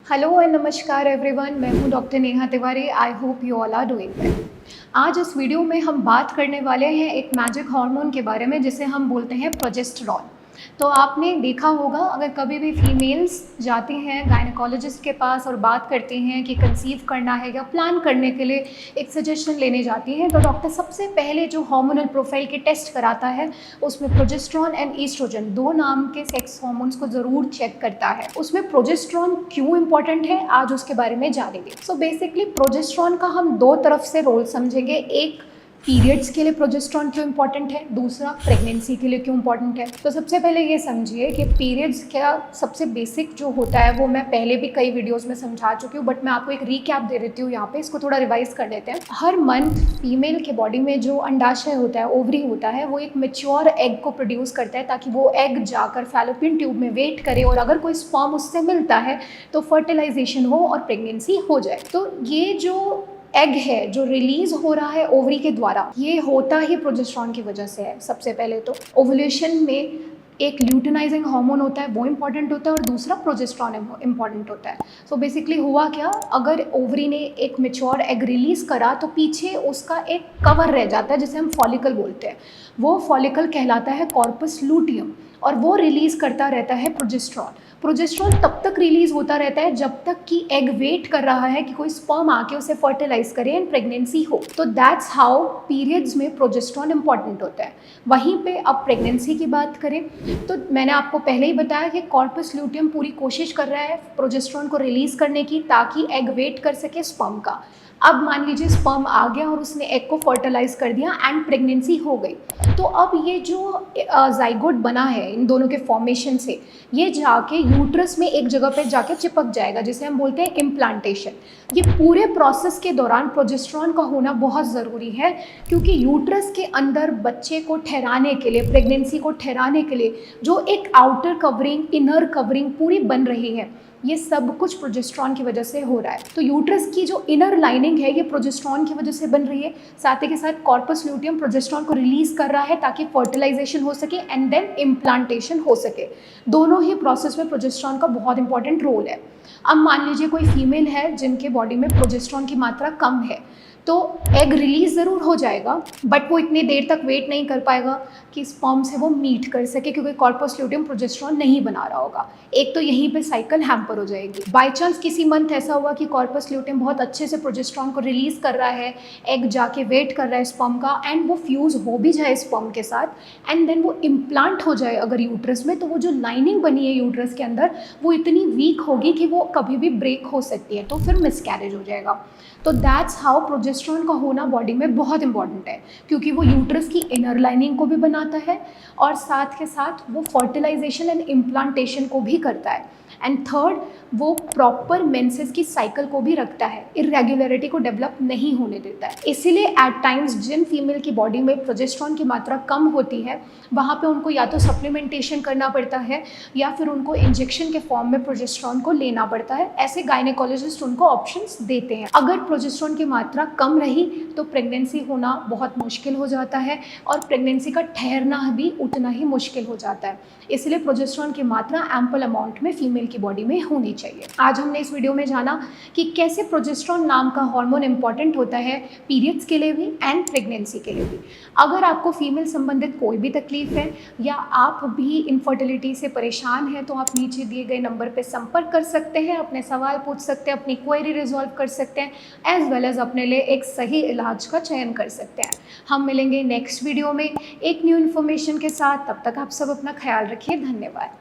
Hello and नमस्कार everyone, मैं हूं doctor Neha Tiwari. I hope you all are doing well. आज इस वीडियो में हम बात करने वाले हैं एक मैजिक हार्मोन के बारे में जिसे हम बोलते हैं प्रोजेस्टेरॉन। तो आपने देखा होगा, अगर कभी भी फीमेल्स जाती हैं गायनेकोलॉजिस्ट के पास और बात करती हैं कि कंसीव करना है या प्लान करने के लिए एक सजेशन लेने जाती हैं, तो डॉक्टर सबसे पहले जो हार्मोनल प्रोफाइल के टेस्ट कराता है उसमें प्रोजेस्टेरॉन एंड ईस्ट्रोजन दो नाम के सेक्स हार्मोन्स को ज़रूर चेक करता है। उसमें प्रोजेस्टेरॉन क्यों इंपॉर्टेंट है, आज उसके बारे में जानेंगे। सो बेसिकली प्रोजेस्टेरॉन का हम दो तरफ से रोल समझेंगे। एक, पीरियड्स के लिए प्रोजेस्टेरॉन क्यों इंपॉर्टेंट है, दूसरा प्रेगनेंसी के लिए क्यों इंपॉर्टेंट है। तो सबसे पहले ये समझिए कि पीरियड्स का सबसे बेसिक जो होता है वो मैं पहले भी कई वीडियोस में समझा चुकी हूँ, बट मैं आपको एक रीकैप दे देती हूँ यहाँ पे, इसको थोड़ा रिवाइज कर लेते हैं। हर मंथ फीमेल के बॉडी में जो अंडाशय होता है, ओवरी होता है, वो एक मेच्योर एग को प्रोड्यूस करता है ताकि वो एग जाकर फैलोपियन ट्यूब में वेट करे और अगर कोई स्पर्म उससे मिलता है तो फर्टिलाइजेशन हो और प्रेगनेंसी हो जाए। तो ये जो एग है जो रिलीज हो रहा है ओवरी के द्वारा, ये होता ही प्रोजेस्टेरॉन की वजह से है। सबसे पहले तो ओवुलेशन में एक ल्यूटिनाइजिंग हार्मोन होता है, वो इंपॉर्टेंट होता है, और दूसरा प्रोजेस्टेरॉन इंपॉर्टेंट होता है। सो बेसिकली हुआ क्या, अगर ओवरी ने एक मेच्योर एग रिलीज करा तो पीछे उसका एक कवर रह जाता है जिसे हम फॉलिकल बोलते हैं। वो फॉलिकल कहलाता है कॉर्पस लूटियम और वो रिलीज करता रहता है प्रोजेस्टेरॉन। प्रोजेस्टेरॉन तब तक रिलीज होता रहता है जब तक कि एग वेट कर रहा है कि कोई स्पर्म आके उसे फर्टिलाइज करे एंड प्रेगनेंसी हो। तो दैट्स हाउ पीरियड्स में प्रोजेस्टेरॉन इंपॉर्टेंट होता है। वहीं पे अब प्रेगनेंसी की बात करें तो मैंने आपको पहले ही बताया कि कॉर्पस ल्यूटियम पूरी कोशिश कर रहा है प्रोजेस्टेरॉन को रिलीज करने की ताकि एग वेट कर सके स्पर्म का। अब मान लीजिए स्पर्म आ गया और उसने एग को फर्टिलाइज कर दिया एंड प्रेगनेंसी हो गई, तो अब ये जो जाइगोट बना है इन दोनों के फॉर्मेशन से, ये जाके यूट्रस में एक जगह पे जाके चिपक जाएगा जिसे हम बोलते हैं इम्प्लांटेशन। ये पूरे प्रोसेस के दौरान प्रोजेस्टेरॉन का होना बहुत ज़रूरी है क्योंकि यूट्रस के अंदर बच्चे को ठहराने के लिए, प्रेगनेंसी को ठहराने के लिए जो एक आउटर कवरिंग, इनर कवरिंग पूरी बन रही है, ये सब कुछ प्रोजेस्टेरॉन की वजह से हो रहा है। तो यूट्रस की जो इनर लाइनिंग है ये प्रोजेस्टेरॉन की वजह से बन रही है, साथ ही के साथ कॉर्पस ल्यूटियम प्रोजेस्टेरॉन को रिलीज कर रहा है ताकि फर्टिलाइजेशन हो सके एंड देन इम्प्लांटेशन हो सके। दोनों ही प्रोसेस में प्रोजेस्टेरॉन का बहुत इंपॉर्टेंट रोल है। अब मान लीजिए कोई फीमेल है जिनके बॉडी में प्रोजेस्टेरॉन की मात्रा कम है, तो एग रिलीज ज़रूर हो जाएगा बट वो इतनी देर तक वेट नहीं कर पाएगा कि स्पर्म से वो मीट कर सके क्योंकि कॉर्पस ल्यूटियम प्रोजेस्टेरॉन नहीं बना रहा होगा। एक तो यहीं पे साइकिल हैम्पर हो जाएगी। बाय चांस किसी मंथ ऐसा हुआ कि कॉर्पस ल्यूटियम बहुत अच्छे से प्रोजेस्टेरॉन को रिलीज कर रहा है, एग जाके वेट कर रहा है स्पर्म का एंड वो फ्यूज़ हो भी जाए स्पर्म के साथ एंड देन वो इम्प्लांट हो जाए अगर यूट्रस में, तो वो जो लाइनिंग बनी है यूट्रस के अंदर वो इतनी वीक होगी कि वो कभी भी ब्रेक हो सकती है, तो फिर मिसकैरेज हो जाएगा। तो दैट्स हाउ प्रोजेस्टेरॉन का होना बॉडी में बहुत इंपॉर्टेंट है क्योंकि वो यूट्रस की इनर लाइनिंग को भी बनाता है और साथ के साथ वो फर्टिलाइजेशन एंड इम्प्लांटेशन को भी करता है। एंड थर्ड, वो प्रॉपर मेंसेस की साइकिल को भी रखता है, इरेगुलरिटी को डेवलप नहीं होने देता है। इसीलिए एट टाइम्स जिन फीमेल की बॉडी में प्रोजेस्टेरॉन की मात्रा कम होती है वहाँ पे उनको या तो सप्लीमेंटेशन करना पड़ता है या फिर उनको इंजेक्शन के फॉर्म में प्रोजेस्टेरॉन को लेना पड़ता है। ऐसे गायनेकोलॉजिस्ट उनको ऑप्शंस देते हैं। अगर प्रोजेस्टेरॉन की मात्रा कम रही तो प्रेगनेंसी होना बहुत मुश्किल हो जाता है और प्रेगनेंसी का ठहरना भी उतना ही मुश्किल हो जाता है। इसलिए प्रोजेस्टेरॉन की मात्रा एम्पल अमाउंट में फीमेल की बॉडी में होनी चाहिए। आज हमने इस वीडियो में जाना कि कैसे प्रोजेस्टेरॉन नाम का हार्मोन इंपॉर्टेंट होता है पीरियड्स के लिए भी एंड प्रेगनेंसी के लिए भी। अगर आपको फीमेल संबंधित कोई भी तकलीफ है या आप भी इनफर्टिलिटी से परेशान हैं तो आप नीचे दिए गए नंबर पर संपर्क कर सकते हैं, अपने सवाल पूछ सकते हैं, अपनी क्वेरी रिजॉल्व कर सकते हैं, एज वेल एज अपने लिए एक सही इलाज का चयन कर सकते हैं। हम मिलेंगे नेक्स्ट वीडियो में एक न्यू इन्फॉर्मेशन के साथ। तब तक आप सब अपना ख्याल रखिए। धन्यवाद।